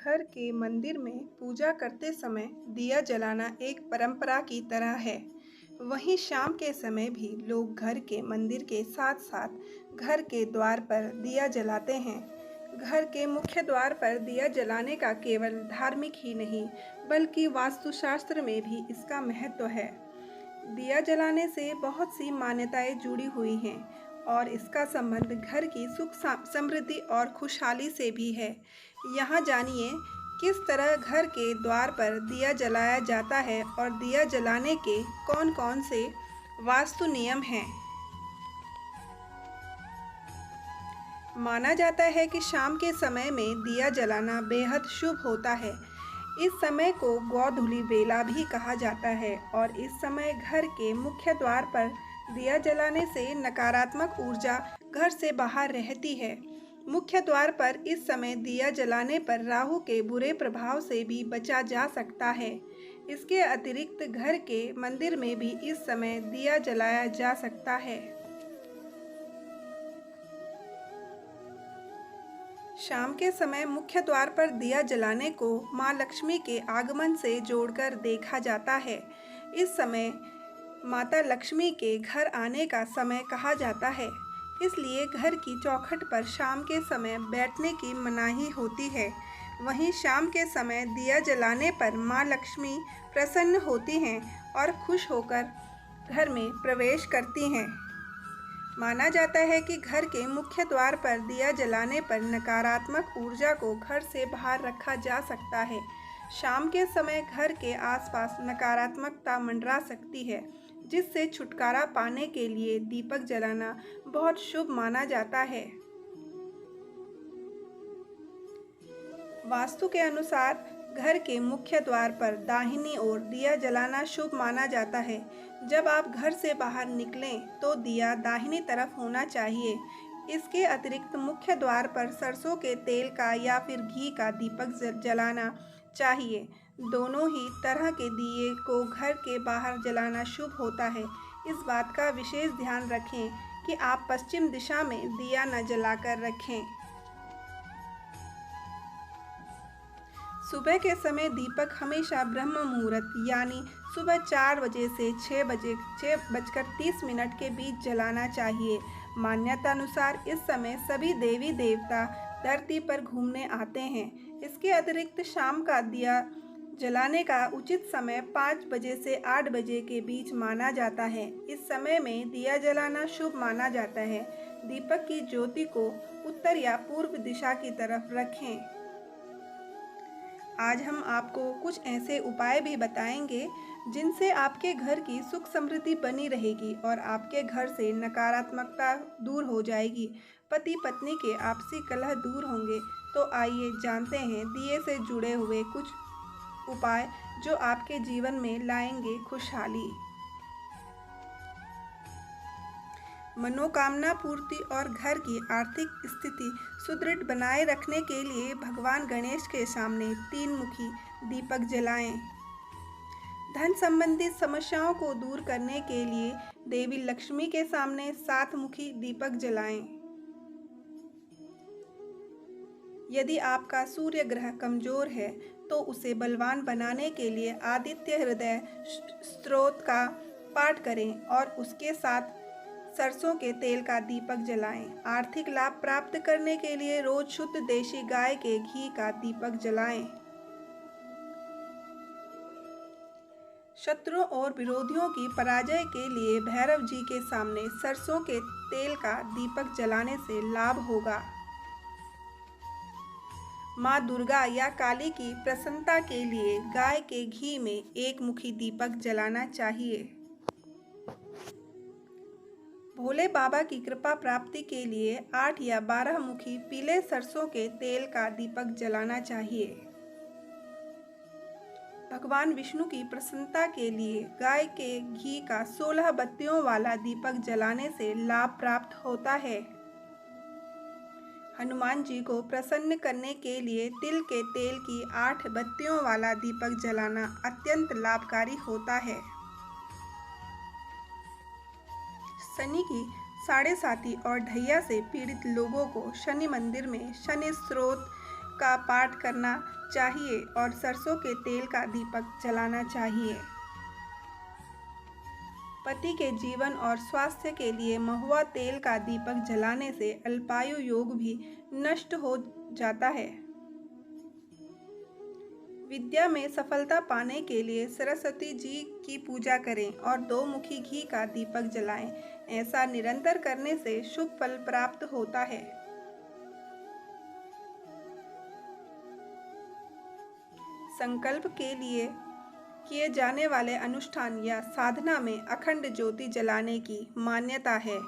घर के मंदिर में पूजा करते समय दिया जलाना एक परंपरा की तरह है। वहीं शाम के समय भी लोग घर के मंदिर के साथ साथ घर के द्वार पर दिया जलाते हैं। घर के मुख्य द्वार पर दिया जलाने का केवल धार्मिक ही नहीं, बल्कि वास्तुशास्त्र में भी इसका महत्व है। दिया जलाने से बहुत सी मान्यताएं जुड़ी हुई हैं और इसका संबंध घर की समृद्धि और खुशहाली से भी है। यहाँ जानिए किस तरह घर के द्वार पर दिया जलाया जाता है और दिया जलाने के कौन-कौन से वास्तु नियम हैं। माना जाता है कि शाम के समय में दिया जलाना बेहद शुभ होता है। इस समय को गोधूलि बेला भी कहा जाता है और इस समय घर के मुख्य द्वार पर दिया जलाने से नकारात्मक ऊर्जा घर से बाहर रहती है। मुख्य द्वार पर इस समय दिया जलाने पर राहु के बुरे प्रभाव से भी बचा जा सकता है। इसके अतिरिक्त घर के मंदिर में भी इस समय दिया जलाया जा सकता है। शाम के समय मुख्य द्वार पर दिया जलाने को माँ लक्ष्मी के आगमन से जोड़कर देखा जाता है। इस समय माता लक्ष्मी के घर आने का समय कहा जाता है, इसलिए घर की चौखट पर शाम के समय बैठने की मनाही होती है। वहीं शाम के समय दिया जलाने पर माँ लक्ष्मी प्रसन्न होती हैं और खुश होकर घर में प्रवेश करती हैं। माना जाता है कि घर के मुख्य द्वार पर दिया जलाने पर नकारात्मक ऊर्जा को घर से बाहर रखा जा सकता है। शाम के समय घर के आसपास नकारात्मकता मंडरा सकती है, जिससे छुटकारा पाने के लिए दीपक जलाना बहुत शुभ माना जाता है। वास्तु के अनुसार घर के मुख्य द्वार पर दाहिनी ओर दिया जलाना शुभ माना जाता है। जब आप घर से बाहर निकलें तो दिया दाहिनी तरफ होना चाहिए। इसके अतिरिक्त मुख्य द्वार पर सरसों के तेल का या फिर घी का दीपक जलाना चाहिए। दोनों ही तरह के दिए को घर के बाहर जलाना शुभ होता है। इस बात का विशेष ध्यान रखें कि आप पश्चिम दिशा में दिया न जलाकर रखें। सुबह के समय दीपक हमेशा ब्रह्म मुहूर्त यानी सुबह 4 बजे से 6:30 के बीच जलाना चाहिए। मान्यता अनुसार इस समय सभी देवी देवता धरती पर घूमने आते हैं। इसके अतिरिक्त शाम का दिया जलाने का उचित समय 5 बजे से 8 बजे के बीच माना जाता है। इस समय में दिया जलाना शुभ माना जाता है। दीपक की ज्योति को उत्तर या पूर्व दिशा की तरफ रखें। आज हम आपको कुछ ऐसे उपाय भी बताएंगे जिनसे आपके घर की सुख समृद्धि बनी रहेगी और आपके घर से नकारात्मकता दूर हो जाएगी। पति पत्नी के आपसी कलह दूर होंगे। तो आइए जानते हैं दिए से जुड़े हुए कुछ उपाय जो आपके जीवन में लाएंगे खुशहाली, मनोकामना पूर्ति और घर की आर्थिक स्थिति सुदृढ़ बनाए रखने के लिए भगवान गणेश के सामने 3 मुखी दीपक जलाएं। धन संबंधी समस्याओं को दूर करने के लिए देवी लक्ष्मी के सामने 7 मुखी दीपक जलाएं। यदि आपका सूर्य ग्रह कमजोर है तो उसे बलवान बनाने के लिए आदित्य हृदय स्तोत्र का पाठ करें और उसके साथ सरसों के तेल का दीपक जलाएं। आर्थिक लाभ प्राप्त करने के लिए रोज शुद्ध देशी गाय के घी का दीपक जलाएं। शत्रुओं और विरोधियों की पराजय के लिए भैरव जी के सामने सरसों के तेल का दीपक जलाने से लाभ होगा। माँ दुर्गा या काली की प्रसन्नता के लिए गाय के घी में 1 मुखी दीपक जलाना चाहिए। भोले बाबा की कृपा प्राप्ति के लिए 8 या 12 मुखी पीले सरसों के तेल का दीपक जलाना चाहिए। भगवान विष्णु की प्रसन्नता के लिए गाय के घी का 16 बत्तियों वाला दीपक जलाने से लाभ प्राप्त होता है। हनुमान जी को प्रसन्न करने के लिए तिल के तेल की 8 बत्तियों वाला दीपक जलाना अत्यंत लाभकारी होता है। शनि की 7.5 और ढैया से पीड़ित लोगों को शनि मंदिर में शनि स्तोत्र का पाठ करना चाहिए और सरसों के तेल का दीपक जलाना चाहिए। पति के जीवन और स्वास्थ्य के लिए महुआ तेल का दीपक जलाने से अल्पायु योग भी नष्ट हो जाता है। विद्या में सफलता पाने के लिए सरस्वती जी की पूजा करें और दो मुखी घी का दीपक जलाएं। ऐसा निरंतर करने से शुभ फल प्राप्त होता है। संकल्प के लिए किए जाने वाले अनुष्ठान या साधना में अखंड ज्योति जलाने की मान्यता है।